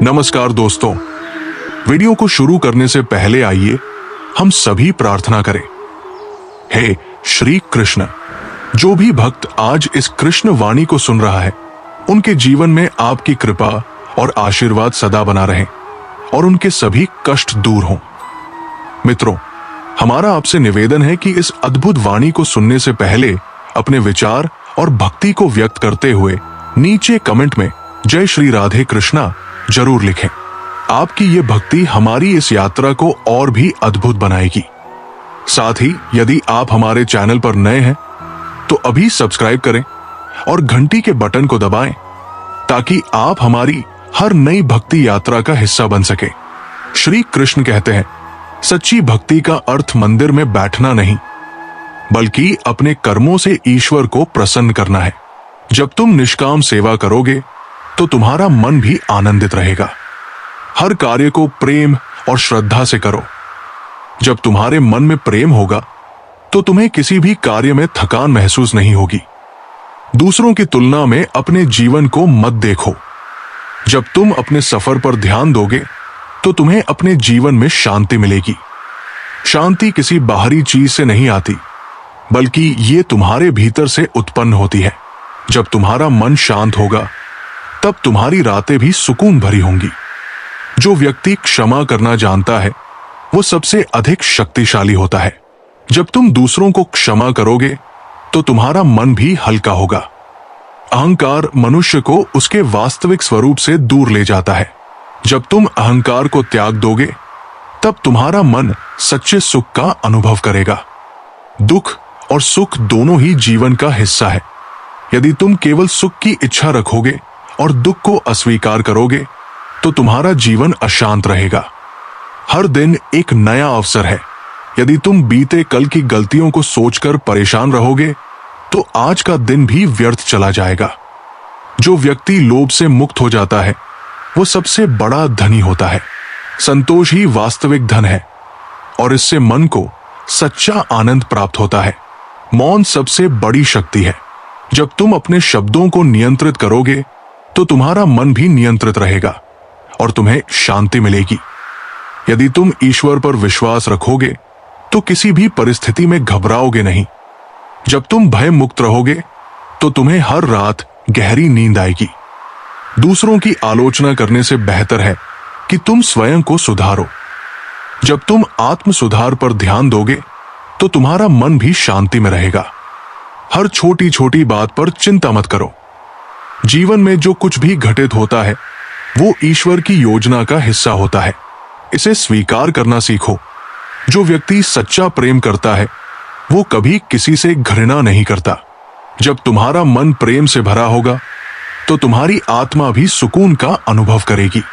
नमस्कार दोस्तों, वीडियो को शुरू करने से पहले आइए हम सभी प्रार्थना करें। हे श्री कृष्ण, जो भी भक्त आज इस कृष्ण वाणी को सुन रहा है, उनके जीवन में आपकी कृपा और आशीर्वाद सदा बना रहे और उनके सभी कष्ट दूर हों। मित्रों, हमारा आपसे निवेदन है कि इस अद्भुत वाणी को सुनने से पहले अपने विचार और भक्ति को व्यक्त करते हुए नीचे कमेंट में जय श्री राधे कृष्णा जरूर लिखें। आपकी ये भक्ति हमारी इस यात्रा को और भी अद्भुत बनाएगी। साथ ही यदि आप हमारे चैनल पर नए हैं तो अभी सब्सक्राइब करें और घंटी के बटन को दबाएं ताकि आप हमारी हर नई भक्ति यात्रा का हिस्सा बन सके। श्री कृष्ण कहते हैं, सच्ची भक्ति का अर्थ मंदिर में बैठना नहीं, बल्कि अपने कर्मों से ईश्वर को प्रसन्न करना है। जब तुम निष्काम सेवा करोगे तो तुम्हारा मन भी आनंदित रहेगा। हर कार्य को प्रेम और श्रद्धा से करो। जब तुम्हारे मन में प्रेम होगा तो तुम्हें किसी भी कार्य में थकान महसूस नहीं होगी। दूसरों की तुलना में अपने जीवन को मत देखो। जब तुम अपने सफर पर ध्यान दोगे तो तुम्हें अपने जीवन में शांति मिलेगी। शांति किसी बाहरी चीज से नहीं आती, बल्कि ये तुम्हारे भीतर से उत्पन्न होती है। जब तुम्हारा मन शांत होगा तब तुम्हारी रातें भी सुकून भरी होंगी। जो व्यक्ति क्षमा करना जानता है वो सबसे अधिक शक्तिशाली होता है। जब तुम दूसरों को क्षमा करोगे तो तुम्हारा मन भी हल्का होगा। अहंकार मनुष्य को उसके वास्तविक स्वरूप से दूर ले जाता है। जब तुम अहंकार को त्याग दोगे तब तुम्हारा मन सच्चे सुख का अनुभव करेगा। दुख और सुख दोनों ही जीवन का हिस्सा है। यदि तुम केवल सुख की इच्छा रखोगे और दुख को अस्वीकार करोगे तो तुम्हारा जीवन अशांत रहेगा। हर दिन एक नया अवसर है। यदि तुम बीते कल की गलतियों को सोचकर परेशान रहोगे तो आज का दिन भी व्यर्थ चला जाएगा। जो व्यक्ति लोभ से मुक्त हो जाता है वो सबसे बड़ा धनी होता है। संतोष ही वास्तविक धन है और इससे मन को सच्चा आनंद प्राप्त होता है। मौन सबसे बड़ी शक्ति है। जब तुम अपने शब्दों को नियंत्रित करोगे तो तुम्हारा मन भी नियंत्रित रहेगा और तुम्हें शांति मिलेगी। यदि तुम ईश्वर पर विश्वास रखोगे तो किसी भी परिस्थिति में घबराओगे नहीं। जब तुम भय मुक्त रहोगे तो तुम्हें हर रात गहरी नींद आएगी। दूसरों की आलोचना करने से बेहतर है कि तुम स्वयं को सुधारो। जब तुम आत्म सुधार पर ध्यान दोगे तो तुम्हारा मन भी शांति में रहेगा। हर छोटी छोटी बात पर चिंता मत करो। जीवन में जो कुछ भी घटित होता है वो ईश्वर की योजना का हिस्सा होता है। इसे स्वीकार करना सीखो। जो व्यक्ति सच्चा प्रेम करता है वो कभी किसी से घृणा नहीं करता। जब तुम्हारा मन प्रेम से भरा होगा तो तुम्हारी आत्मा भी सुकून का अनुभव करेगी।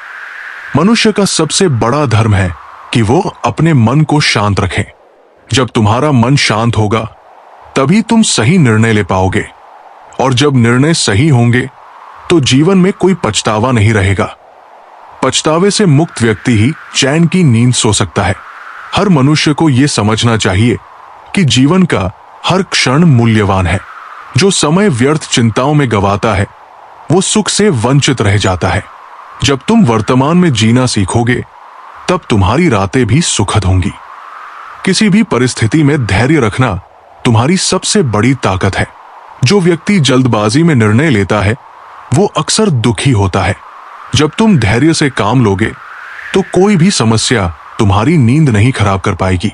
मनुष्य का सबसे बड़ा धर्म है कि वो अपने मन को शांत रखे। जब तुम्हारा मन शांत होगा तभी तुम सही निर्णय ले पाओगे, और जब निर्णय सही होंगे तो जीवन में कोई पछतावा नहीं रहेगा। पछतावे से मुक्त व्यक्ति ही चैन की नींद सो सकता है। हर मनुष्य को यह समझना चाहिए कि जीवन का हर क्षण मूल्यवान है। जो समय व्यर्थ चिंताओं में गवाता है वो सुख से वंचित रह जाता है। जब तुम वर्तमान में जीना सीखोगे तब तुम्हारी रातें भी सुखद होंगी। किसी भी परिस्थिति में धैर्य रखना तुम्हारी सबसे बड़ी ताकत है। जो व्यक्ति जल्दबाजी में निर्णय लेता है वो अक्सर दुखी होता है। जब तुम धैर्य से काम लोगे तो कोई भी समस्या तुम्हारी नींद नहीं खराब कर पाएगी।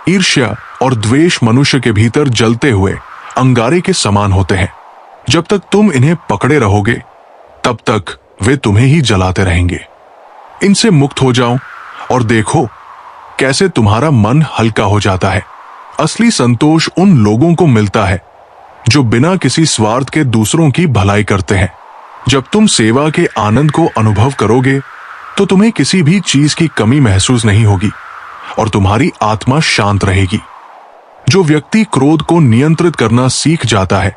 ईर्ष्या और द्वेष मनुष्य के भीतर जलते हुए अंगारे के समान होते हैं। जब तक तुम इन्हें पकड़े रहोगे तब तक वे तुम्हें ही जलाते रहेंगे। इनसे मुक्त हो जाओ और देखो कैसे तुम्हारा मन हल्का हो जाता है। असली संतोष उन लोगों को मिलता है जो बिना किसी स्वार्थ के दूसरों की भलाई करते हैं। जब तुम सेवा के आनंद को अनुभव करोगे तो तुम्हें किसी भी चीज की कमी महसूस नहीं होगी और तुम्हारी आत्मा शांत रहेगी। जो व्यक्ति क्रोध को नियंत्रित करना सीख जाता है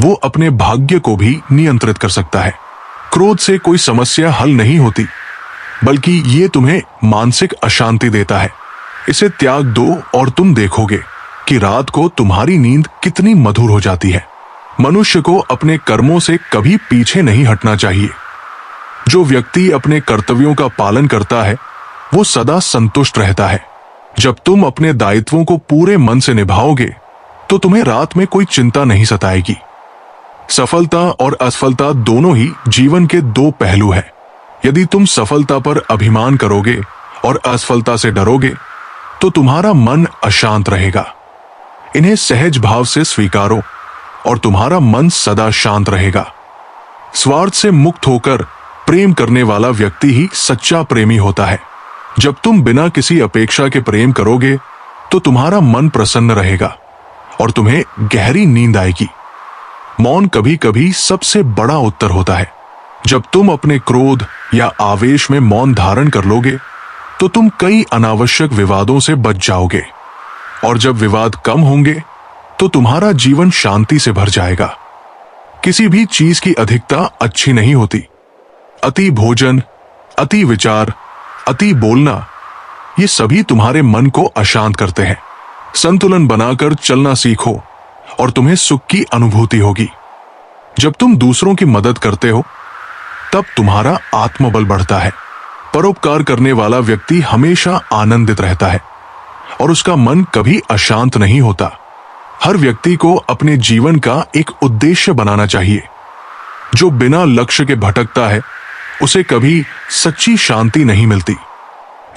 वो अपने भाग्य को भी नियंत्रित कर सकता है। क्रोध से कोई समस्या हल नहीं होती, बल्कि ये तुम्हें मानसिक अशांति देता है। इसे त्याग दो और तुम देखोगे कि रात को तुम्हारी नींद कितनी मधुर हो जाती है। मनुष्य को अपने कर्मों से कभी पीछे नहीं हटना चाहिए। जो व्यक्ति अपने कर्तव्यों का पालन करता है वो सदा संतुष्ट रहता है। जब तुम अपने दायित्वों को पूरे मन से निभाओगे तो तुम्हें रात में कोई चिंता नहीं सताएगी। सफलता और असफलता दोनों ही जीवन के दो पहलू हैं। यदि तुम सफलता पर अभिमान करोगे और असफलता से डरोगे तो तुम्हारा मन अशांत रहेगा। इन्हें सहज भाव से स्वीकारो और तुम्हारा मन सदा शांत रहेगा। स्वार्थ से मुक्त होकर प्रेम करने वाला व्यक्ति ही सच्चा प्रेमी होता है। जब तुम बिना किसी अपेक्षा के प्रेम करोगे तो तुम्हारा मन प्रसन्न रहेगा और तुम्हें गहरी नींद आएगी। मौन कभी कभी सबसे बड़ा उत्तर होता है। जब तुम अपने क्रोध या आवेश में मौन धारण कर लोगे तो तुम कई अनावश्यक विवादों से बच जाओगे, और जब विवाद कम होंगे तो तुम्हारा जीवन शांति से भर जाएगा। किसी भी चीज की अधिकता अच्छी नहीं होती। अति भोजन, अति विचार, अति बोलना, ये सभी तुम्हारे मन को अशांत करते हैं। संतुलन बनाकर चलना सीखो और तुम्हें सुख की अनुभूति होगी। जब तुम दूसरों की मदद करते हो तब तुम्हारा आत्मबल बढ़ता है। परोपकार करने वाला व्यक्ति हमेशा आनंदित रहता है और उसका मन कभी अशांत नहीं होता। हर व्यक्ति को अपने जीवन का एक उद्देश्य बनाना चाहिए। जो बिना लक्ष्य के भटकता है उसे कभी सच्ची शांति नहीं मिलती।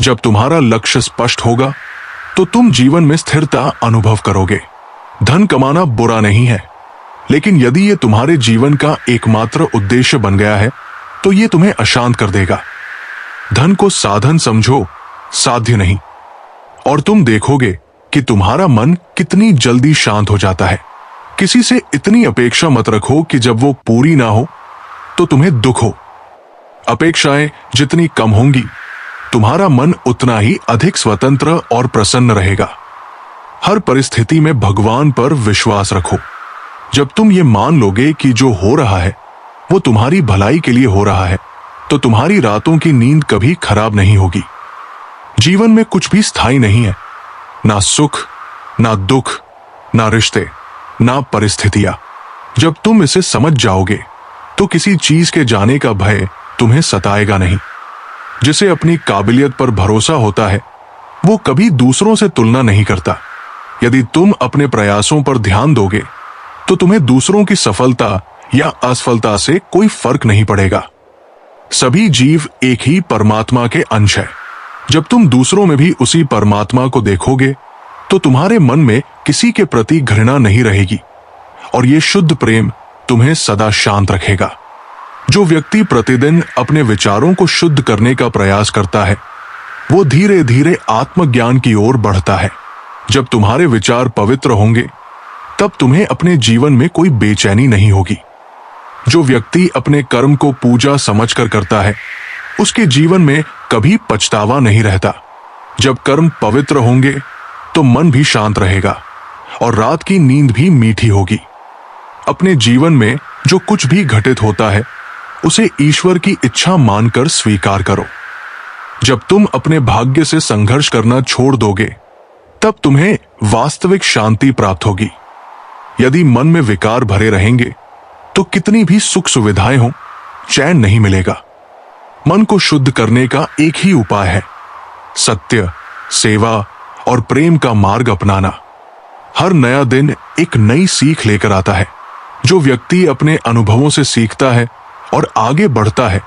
जब तुम्हारा लक्ष्य स्पष्ट होगा तो तुम जीवन में स्थिरता अनुभव करोगे। धन कमाना बुरा नहीं है, लेकिन यदि ये तुम्हारे जीवन का एकमात्र उद्देश्य बन गया है तो ये तुम्हें अशांत कर देगा। धन को साधन समझो, साध्य नहीं, और तुम देखोगे कि तुम्हारा मन कितनी जल्दी शांत हो जाता है। किसी से इतनी अपेक्षा मत रखो कि जब वो पूरी ना हो तो तुम्हें दुख हो। अपेक्षाएं जितनी कम होंगी तुम्हारा मन उतना ही अधिक स्वतंत्र और प्रसन्न रहेगा। हर परिस्थिति में भगवान पर विश्वास रखो। जब तुम ये मान लोगे कि जो हो रहा है वो तुम्हारी भलाई के लिए हो रहा है तो तुम्हारी रातों की नींद कभी खराब नहीं होगी। जीवन में कुछ भी स्थायी नहीं है, ना सुख, ना दुख, ना रिश्ते, ना परिस्थितियां। जब तुम इसे समझ जाओगे तो किसी चीज के जाने का भय तुम्हें सताएगा नहीं। जिसे अपनी काबिलियत पर भरोसा होता है वो कभी दूसरों से तुलना नहीं करता। यदि तुम अपने प्रयासों पर ध्यान दोगे तो तुम्हें दूसरों की सफलता या असफलता से कोई फर्क नहीं पड़ेगा। सभी जीव एक ही परमात्मा के अंश है। जब तुम दूसरों में भी उसी परमात्मा को देखोगे तो तुम्हारे मन में किसी के प्रति घृणा नहीं रहेगी और ये शुद्ध प्रेम तुम्हें सदा शांत रखेगा। जो व्यक्ति प्रतिदिन अपने विचारों को शुद्ध करने का प्रयास करता है वो धीरे धीरे आत्मज्ञान की ओर बढ़ता है। जब तुम्हारे विचार पवित्र होंगे तब तुम्हें अपने जीवन में कोई बेचैनी नहीं होगी। जो व्यक्ति अपने कर्म को पूजा समझकर करता है उसके जीवन में कभी पछतावा नहीं रहता। जब कर्म पवित्र होंगे तो मन भी शांत रहेगा और रात की नींद भी मीठी होगी। अपने जीवन में जो कुछ भी घटित होता है उसे ईश्वर की इच्छा मानकर स्वीकार करो। जब तुम अपने भाग्य से संघर्ष करना छोड़ दोगे तब तुम्हें वास्तविक शांति प्राप्त होगी। यदि मन में विकार भरे रहेंगे तो कितनी भी सुख सुविधाएं हो, चैन नहीं मिलेगा। मन को शुद्ध करने का एक ही उपाय है, सत्य, सेवा और प्रेम का मार्ग अपनाना। हर नया दिन एक नई सीख लेकर आता है। जो व्यक्ति अपने अनुभवों से सीखता है और आगे बढ़ता है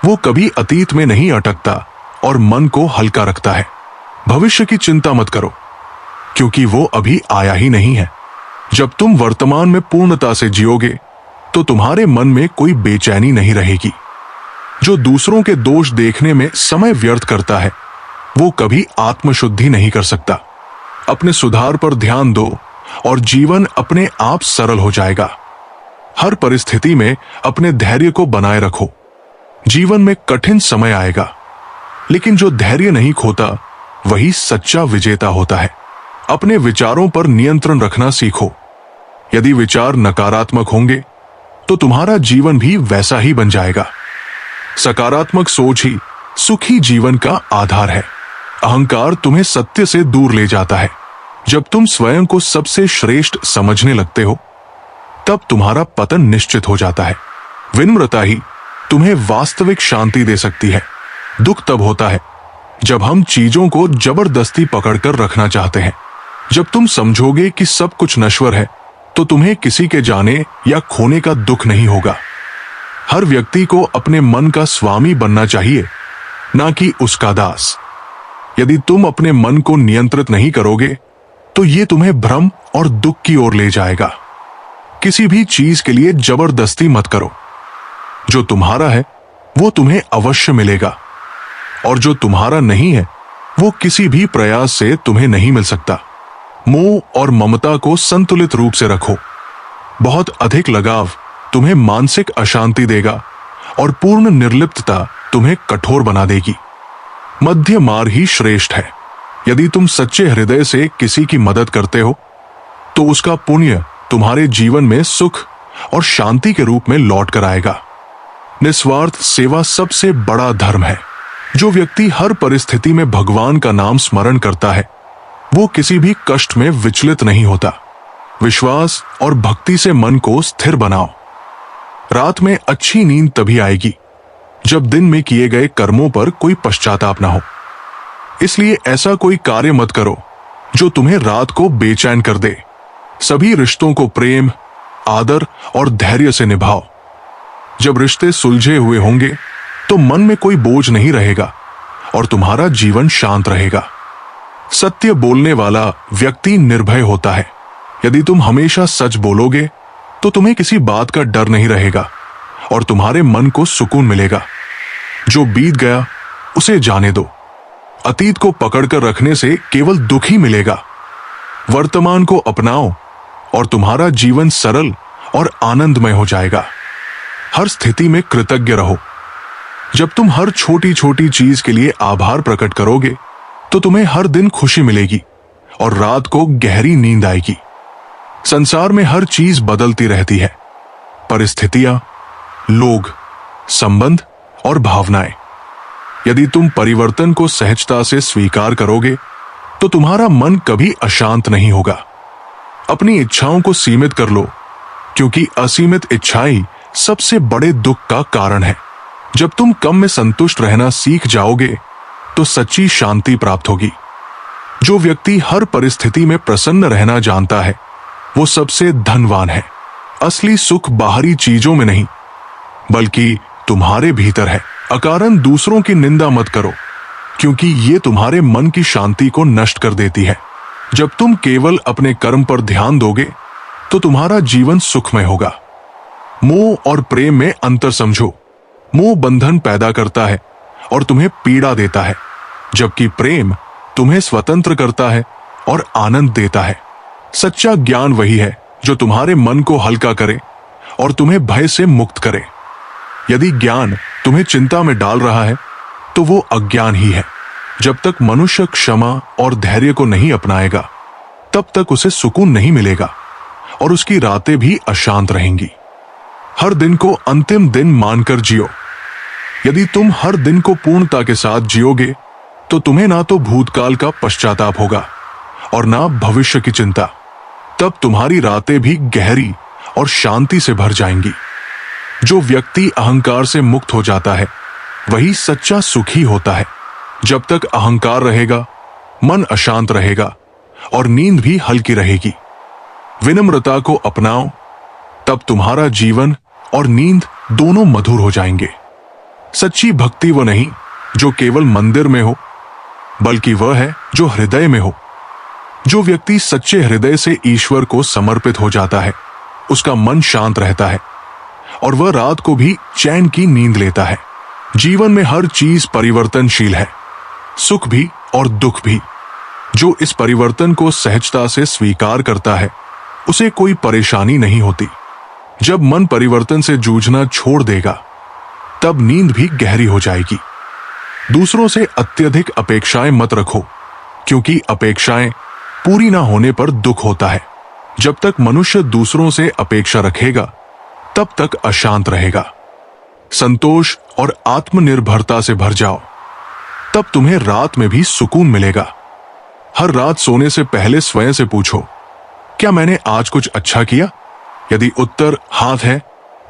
वो कभी अतीत में नहीं अटकता और मन को हल्का रखता है। भविष्य की चिंता मत करो क्योंकि वो अभी आया ही नहीं है। जब तुम वर्तमान में पूर्णता से जियोगे तो तुम्हारे मन में कोई बेचैनी नहीं रहेगी। जो दूसरों के दोष देखने में समय व्यर्थ करता है वो कभी आत्मशुद्धि नहीं कर सकता। अपने सुधार पर ध्यान दो और जीवन अपने आप सरल हो जाएगा। हर परिस्थिति में अपने धैर्य को बनाए रखो। जीवन में कठिन समय आएगा लेकिन जो धैर्य नहीं खोता वही सच्चा विजेता होता है। अपने विचारों पर नियंत्रण रखना सीखो। यदि विचार नकारात्मक होंगे तो तुम्हारा जीवन भी वैसा ही बन जाएगा। सकारात्मक सोच ही सुखी जीवन का आधार है। अहंकार तुम्हें सत्य से दूर ले जाता है। जब तुम स्वयं को सबसे श्रेष्ठ समझने लगते हो तब तुम्हारा पतन निश्चित हो जाता है। विनम्रता ही तुम्हें वास्तविक शांति दे सकती है। दुख तब होता है जब हम चीजों को जबरदस्ती पकड़कर रखना चाहते हैं। जब तुम समझोगे कि सब कुछ नश्वर है, तो तुम्हें किसी के जाने या खोने का दुख नहीं होगा। हर व्यक्ति को अपने मन का स्वामी बनना चाहिए, ना कि उसका दास। यदि तुम अपने मन को नियंत्रित नहीं करोगे, तो ये तुम्हें भ्रम और दुख की ओर ले जाएगा। किसी भी चीज के लिए जबरदस्ती मत करो। जो तुम्हारा है वो तुम्हें अवश्य मिलेगा, और जो तुम्हारा नहीं है वो किसी भी प्रयास से तुम्हें नहीं मिल सकता। मोह और ममता को संतुलित रूप से रखो। बहुत अधिक लगाव तुम्हें मानसिक अशांति देगा, और पूर्ण निर्लिप्तता तुम्हें कठोर बना देगी। मध्य मार्ग ही श्रेष्ठ है। यदि तुम सच्चे हृदय से किसी की मदद करते हो, तो उसका पुण्य तुम्हारे जीवन में सुख और शांति के रूप में लौट कर आएगा। निस्वार्थ सेवा सबसे बड़ा धर्म है। जो व्यक्ति हर परिस्थिति में भगवान का नाम स्मरण करता है, वो किसी भी कष्ट में विचलित नहीं होता। विश्वास और भक्ति से मन को स्थिर बनाओ। रात में अच्छी नींद तभी आएगी जब दिन में किए गए कर्मों पर कोई पश्चाताप ना हो। इसलिए ऐसा कोई कार्य मत करो जो तुम्हें रात को बेचैन कर दे। सभी रिश्तों को प्रेम, आदर और धैर्य से निभाओ। जब रिश्ते सुलझे हुए होंगे तो मन में कोई बोझ नहीं रहेगा और तुम्हारा जीवन शांत रहेगा। सत्य बोलने वाला व्यक्ति निर्भय होता है। यदि तुम हमेशा सच बोलोगे तो तुम्हें किसी बात का डर नहीं रहेगा और तुम्हारे मन को सुकून मिलेगा। जो बीत गया उसे जाने दो। अतीत को पकड़कर रखने से केवल दुख ही मिलेगा। वर्तमान को अपनाओ और तुम्हारा जीवन सरल और आनंदमय हो जाएगा। हर स्थिति में कृतज्ञ रहो। जब तुम हर छोटी छोटी चीज के लिए आभार प्रकट करोगे, तो तुम्हें हर दिन खुशी मिलेगी और रात को गहरी नींद आएगी। संसार में हर चीज बदलती रहती है। परिस्थितियां, लोग, संबंध और भावनाएं। यदि तुम परिवर्तन को सहजता से स्वीकार करोगे, तो तुम्हारा मन कभी अशांत नहीं होगा। अपनी इच्छाओं को सीमित कर लो, क्योंकि असीमित इच्छाएं सबसे बड़े दुख का कारण है। जब तुम कम में संतुष्ट रहना सीख जाओगे, तो सच्ची शांति प्राप्त होगी। जो व्यक्ति हर परिस्थिति में प्रसन्न रहना जानता है, वो सबसे धनवान है। असली सुख बाहरी चीजों में नहीं, बल्कि तुम्हारे भीतर है। अकारण दूसरों की निंदा मत करो, क्योंकि ये तुम्हारे मन की शांति को नष्ट कर देती है। जब तुम केवल अपने कर्म पर ध्यान दोगे, तो तुम्हारा जीवन सुखमय होगा। मोह और प्रेम में अंतर समझो। मोह बंधन पैदा करता है और तुम्हें पीड़ा देता है, जबकि प्रेम तुम्हें स्वतंत्र करता है और आनंद देता है। सच्चा ज्ञान वही है जो तुम्हारे मन को हल्का करे और तुम्हें भय से मुक्त करे। यदि ज्ञान तुम्हें चिंता में डाल रहा है, तो वो अज्ञान ही है। जब तक मनुष्य क्षमा और धैर्य को नहीं अपनाएगा, तब तक उसे सुकून नहीं मिलेगा और उसकी रातें भी अशांत रहेंगी। हर दिन को अंतिम दिन मानकर जियो। यदि तुम हर दिन को पूर्णता के साथ जियोगे, तो तुम्हें ना तो भूतकाल का पश्चाताप होगा और ना भविष्य की चिंता। तब तुम्हारी रातें भी गहरी और शांति से भर जाएंगी। जो व्यक्ति अहंकार से मुक्त हो जाता है, वही सच्चा सुखी होता है। जब तक अहंकार रहेगा, मन अशांत रहेगा और नींद भी हल्की रहेगी। विनम्रता को अपनाओ, तब तुम्हारा जीवन और नींद दोनों मधुर हो जाएंगे। सच्ची भक्ति वो नहीं जो केवल मंदिर में हो, बल्कि वह है जो हृदय में हो। जो व्यक्ति सच्चे हृदय से ईश्वर को समर्पित हो जाता है, उसका मन शांत रहता है और वह रात को भी चैन की नींद लेता है। जीवन में हर चीज परिवर्तनशील है, सुख भी और दुख भी। जो इस परिवर्तन को सहजता से स्वीकार करता है, उसे कोई परेशानी नहीं होती। जब मन परिवर्तन से जूझना छोड़ देगा, तब नींद भी गहरी हो जाएगी। दूसरों से अत्यधिक अपेक्षाएं मत रखो, क्योंकि अपेक्षाएं पूरी ना होने पर दुख होता है। जब तक मनुष्य दूसरों से अपेक्षा रखेगा, तब तक अशांत रहेगा। संतोष और आत्मनिर्भरता से भर जाओ, तब तुम्हें रात में भी सुकून मिलेगा। हर रात सोने से पहले स्वयं से पूछो, क्या मैंने आज कुछ अच्छा किया? यदि उत्तर हाँ है,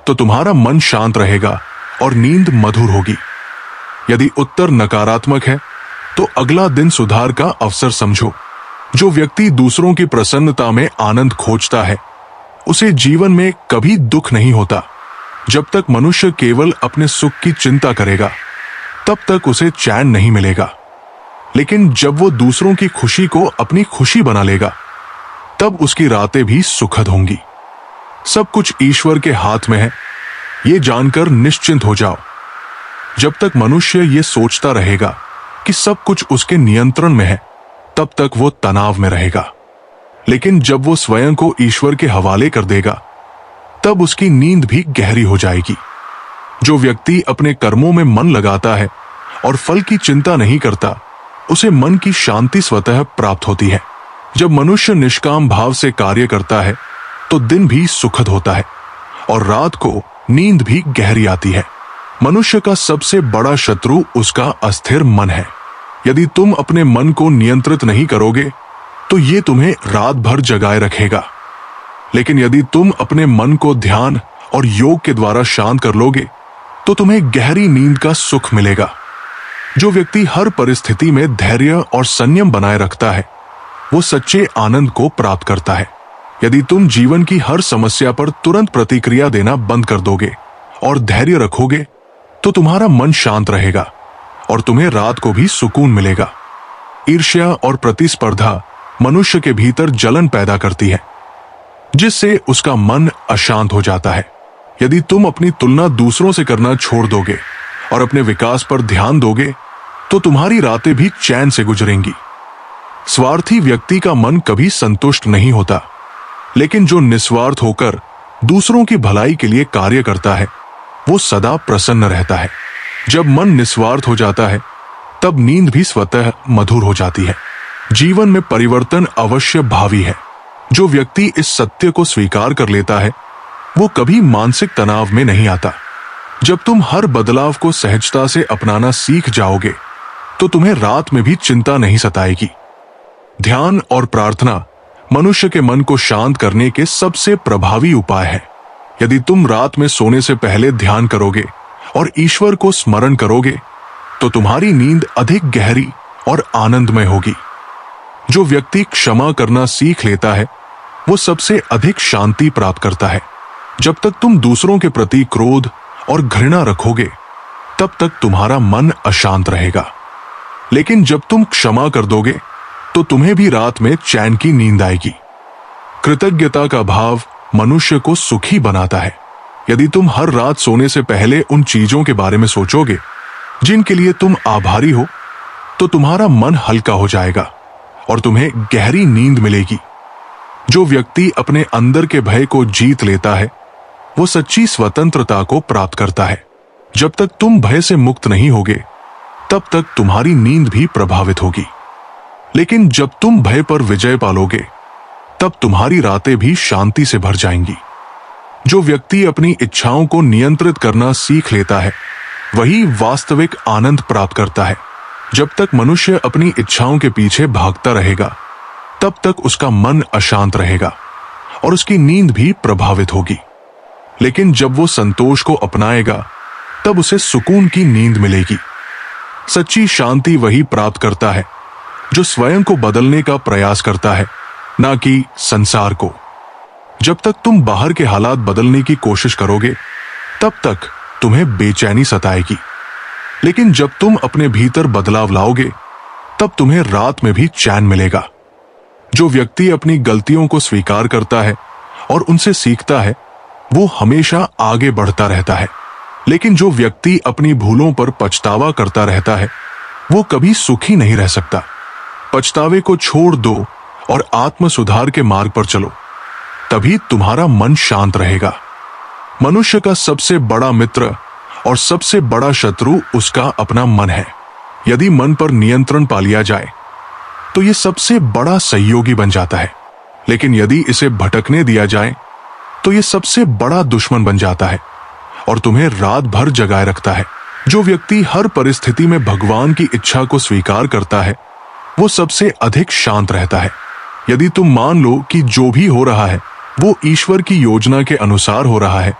तो तुम्हारा मन शांत रहेगा और नींद मधुर होगी। यदि उत्तर नकारात्मक है तो अगला दिन सुधार का अवसर समझो। जो व्यक्ति दूसरों की प्रसन्नता में आनंद खोजता है उसे जीवन में कभी दुख नहीं होता। जब तक मनुष्य केवल अपने सुख की चिंता करेगा तब तक उसे चैन नहीं मिलेगा, लेकिन जब वो दूसरों की खुशी को अपनी खुशी बना लेगा तब उसकी रातें भी सुखद होंगी। सब कुछ ईश्वर के हाथ में है, ये जानकर निश्चिंत हो जाओ। जब तक मनुष्य ये सोचता रहेगा कि सब कुछ उसके नियंत्रण में है तब तक वो तनाव में रहेगा, लेकिन जब वो स्वयं को ईश्वर के हवाले कर देगा तब उसकी नींद भी गहरी हो जाएगी। जो व्यक्ति अपने कर्मों में मन लगाता है और फल की चिंता नहीं करता उसे मन की शांति स्वतः प्राप्त होती है। जब मनुष्य निष्काम भाव से कार्य करता है तो दिन भी सुखद होता है और रात को नींद भी गहरी आती है। मनुष्य का सबसे बड़ा शत्रु उसका अस्थिर मन है। यदि तुम अपने मन को नियंत्रित नहीं करोगे तो ये तुम्हें रात भर जगाए रखेगा, लेकिन यदि तुम अपने मन को ध्यान और योग के द्वारा शांत कर लोगे तो तुम्हें गहरी नींद का सुख मिलेगा। जो व्यक्ति हर परिस्थिति में धैर्य और संयम बनाए रखता है वो सच्चे आनंद को प्राप्त करता है। यदि तुम जीवन की हर समस्या पर तुरंत प्रतिक्रिया देना बंद कर दोगे और धैर्य रखोगे तो तुम्हारा मन शांत रहेगा और तुम्हें रात को भी सुकून मिलेगा। ईर्ष्या और प्रतिस्पर्धा मनुष्य के भीतर जलन पैदा करती है, जिससे उसका मन अशांत हो जाता है। यदि तुम अपनी तुलना दूसरों से करना छोड़ दोगे और अपने विकास पर ध्यान दोगे तो तुम्हारी रातें भी चैन से गुजरेंगी। स्वार्थी व्यक्ति का मन कभी संतुष्ट नहीं होता, लेकिन जो निस्वार्थ होकर दूसरों की भलाई के लिए कार्य करता है वो सदा प्रसन्न रहता है। जब मन निस्वार्थ हो जाता है तब नींद भी स्वतः मधुर हो जाती है। जीवन में परिवर्तन अवश्य भावी है। जो व्यक्ति इस सत्य को स्वीकार कर लेता है वो कभी मानसिक तनाव में नहीं आता। जब तुम हर बदलाव को सहजता से अपनाना सीख जाओगे तो तुम्हें रात में भी चिंता नहीं सताएगी। ध्यान और प्रार्थना मनुष्य के मन को शांत करने के सबसे प्रभावी उपाय है। यदि तुम रात में सोने से पहले ध्यान करोगे और ईश्वर को स्मरण करोगे तो तुम्हारी नींद अधिक गहरी और आनंदमय होगी। जो व्यक्ति क्षमा करना सीख लेता है वो सबसे अधिक शांति प्राप्त करता है। जब तक तुम दूसरों के प्रति क्रोध और घृणा रखोगे तब तक तुम्हारा मन अशांत रहेगा, लेकिन जब तुम क्षमा कर दोगे तो तुम्हें भी रात में चैन की नींद आएगी। कृतज्ञता का भाव मनुष्य को सुखी बनाता है। यदि तुम हर रात सोने से पहले उन चीजों के बारे में सोचोगे जिनके लिए तुम आभारी हो तो तुम्हारा मन हल्का हो जाएगा और तुम्हें गहरी नींद मिलेगी। जो व्यक्ति अपने अंदर के भय को जीत लेता है वो सच्ची स्वतंत्रता को प्राप्त करता है। जब तक तुम भय से मुक्त नहीं होगे तब तक तुम्हारी नींद भी प्रभावित होगी, लेकिन जब तुम भय पर विजय पालोगे तब तुम्हारी रातें भी शांति से भर जाएंगी। जो व्यक्ति अपनी इच्छाओं को नियंत्रित करना सीख लेता है वही वास्तविक आनंद प्राप्त करता है। जब तक मनुष्य अपनी इच्छाओं के पीछे भागता रहेगा तब तक उसका मन अशांत रहेगा और उसकी नींद भी प्रभावित होगी, लेकिन जब वो संतोष को अपनाएगा तब उसे सुकून की नींद मिलेगी। सच्ची शांति वही प्राप्त करता है जो स्वयं को बदलने का प्रयास करता है, ना कि संसार को। जब तक तुम बाहर के हालात बदलने की कोशिश करोगे तब तक तुम्हें बेचैनी सताएगी, लेकिन जब तुम अपने भीतर बदलाव लाओगे तब तुम्हें रात में भी चैन मिलेगा। जो व्यक्ति अपनी गलतियों को स्वीकार करता है और उनसे सीखता है वो हमेशा आगे बढ़ता रहता है, लेकिन जो व्यक्ति अपनी भूलों पर पछतावा करता रहता है वो कभी सुखी नहीं रह सकता। पछतावे को छोड़ दो और आत्म सुधार के मार्ग पर चलो, तभी तुम्हारा मन शांत रहेगा। मनुष्य का सबसे बड़ा मित्र और सबसे बड़ा शत्रु उसका अपना मन है। यदि मन पर नियंत्रण पा लिया जाए तो ये सबसे बड़ा सहयोगी बन जाता है, लेकिन यदि इसे भटकने दिया जाए तो ये सबसे बड़ा दुश्मन बन जाता है और तुम्हें रात भर जगाए रखता है। जो व्यक्ति हर परिस्थिति में भगवान की इच्छा को स्वीकार करता है वो सबसे अधिक शांत रहता है। यदि तुम मान लो कि जो भी हो रहा है वो ईश्वर की योजना के अनुसार हो रहा है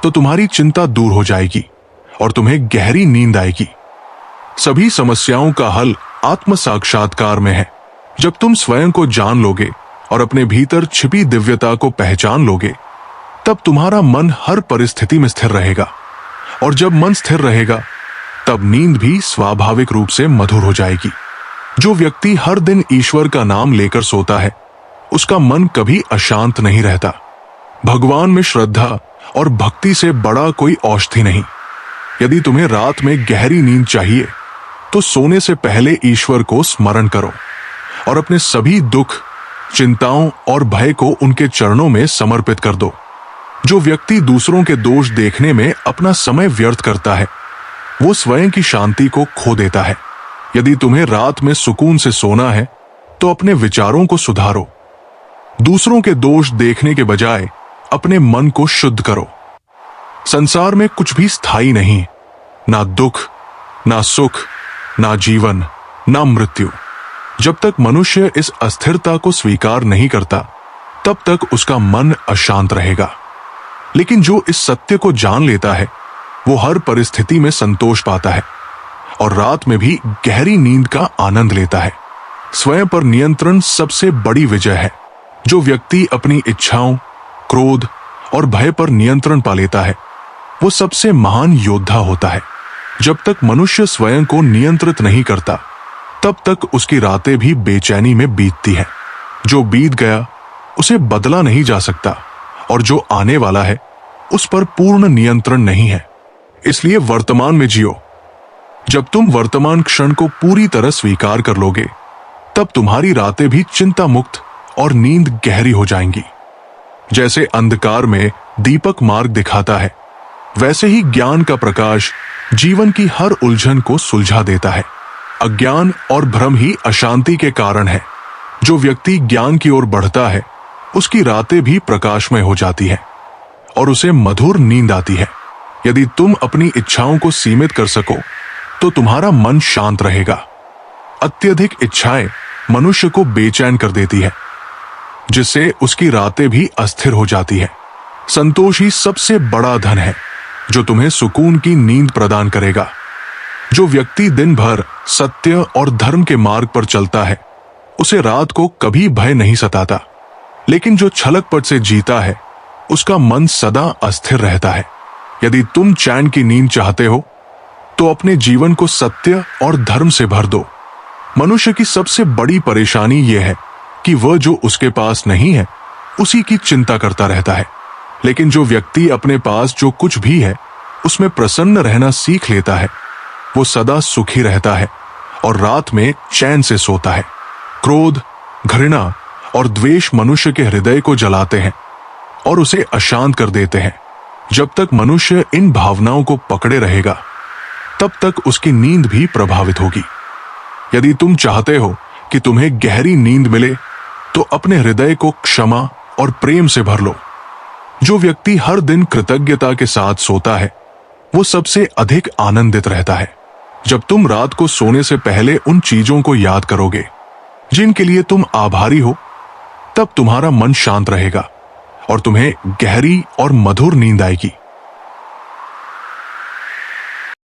तो तुम्हारी चिंता दूर हो जाएगी और तुम्हें गहरी नींद आएगी। सभी समस्याओं का हल आत्म साक्षात्कार में है। जब तुम स्वयं को जान लोगे और अपने भीतर छिपी दिव्यता को पहचान लोगे, तब तुम्हारा मन हर परिस्थिति में स्थिर रहेगा, और जब मन स्थिर रहेगा तब नींद भी स्वाभाविक रूप से मधुर हो जाएगी। जो व्यक्ति हर दिन ईश्वर का नाम लेकर सोता है, उसका मन कभी अशांत नहीं रहता। भगवान में श्रद्धा और भक्ति से बड़ा कोई औषधि नहीं। यदि तुम्हें रात में गहरी नींद चाहिए, तो सोने से पहले ईश्वर को स्मरण करो और अपने सभी दुख, चिंताओं और भय को उनके चरणों में समर्पित कर दो। जो व्यक्ति दूसरों के दोष देखने में अपना समय व्यर्थ करता है, वो स्वयं की शांति को खो देता है। यदि तुम्हें रात में सुकून से सोना है, तो अपने विचारों को सुधारो। दूसरों के दोष देखने के बजाय अपने मन को शुद्ध करो। संसार में कुछ भी स्थायी नहीं, ना दुख, ना सुख, ना जीवन, ना मृत्यु। जब तक मनुष्य इस अस्थिरता को स्वीकार नहीं करता, तब तक उसका मन अशांत रहेगा। लेकिन जो इस सत्य को जान लेता है, वो हर परिस्थिति में संतोष पाता है और रात में भी गहरी नींद का आनंद लेता है। स्वयं पर नियंत्रण सबसे बड़ी विजय है। जो व्यक्ति अपनी इच्छाओं, क्रोध और भय पर नियंत्रण पा लेता है, वो सबसे महान योद्धा होता है। जब तक मनुष्य स्वयं को नियंत्रित नहीं करता, तब तक उसकी रातें भी बेचैनी में बीतती हैं। जो बीत गया उसे बदला नहीं जा सकता, और जो आने वाला है उस पर पूर्ण नियंत्रण नहीं है। इसलिए वर्तमान में जियो। जब तुम वर्तमान क्षण को पूरी तरह स्वीकार कर लोगे, तब तुम्हारी रातें भी चिंता मुक्त और नींद गहरी हो जाएंगी। जैसे अंधकार में दीपक मार्ग दिखाता है, वैसे ही ज्ञान का प्रकाश जीवन की हर उलझन को सुलझा देता है। अज्ञान और भ्रम ही अशांति के कारण है। जो व्यक्ति ज्ञान की ओर बढ़ता है, उसकी रातें भी प्रकाशमय हो जाती हैं और उसे मधुर नींद आती है। यदि तुम अपनी इच्छाओं को सीमित कर सको, तो तुम्हारा मन शांत रहेगा। अत्यधिक इच्छाएं मनुष्य को बेचैन कर देती है, जिससे उसकी रातें भी अस्थिर हो जाती है। संतोष ही सबसे बड़ा धन है, जो तुम्हें सुकून की नींद प्रदान करेगा। जो व्यक्ति दिन भर सत्य और धर्म के मार्ग पर चलता है, उसे रात को कभी भय नहीं सताता। लेकिन जो छलकपट से जीता है, उसका मन सदा अस्थिर रहता है। यदि तुम चैन की नींद चाहते हो, तो अपने जीवन को सत्य और धर्म से भर दो। मनुष्य की सबसे बड़ी परेशानी यह है कि वह जो उसके पास नहीं है, उसी की चिंता करता रहता है। लेकिन जो व्यक्ति अपने पास जो कुछ भी है, उसमें प्रसन्न रहना सीख लेता है, वो सदा सुखी रहता है और रात में चैन से सोता है। क्रोध, घृणा और द्वेष मनुष्य के हृदय को जलाते हैं और उसे अशांत कर देते हैं। जब तक मनुष्य इन भावनाओं को पकड़े रहेगा, तब तक उसकी नींद भी प्रभावित होगी। यदि तुम चाहते हो कि तुम्हें गहरी नींद मिले, तो अपने हृदय को क्षमा और प्रेम से भर लो। जो व्यक्ति हर दिन कृतज्ञता के साथ सोता है, वो सबसे अधिक आनंदित रहता है। जब तुम रात को सोने से पहले उन चीजों को याद करोगे जिनके लिए तुम आभारी हो, तब तुम्हारा मन शांत रहेगा और तुम्हें गहरी और मधुर नींद आएगी।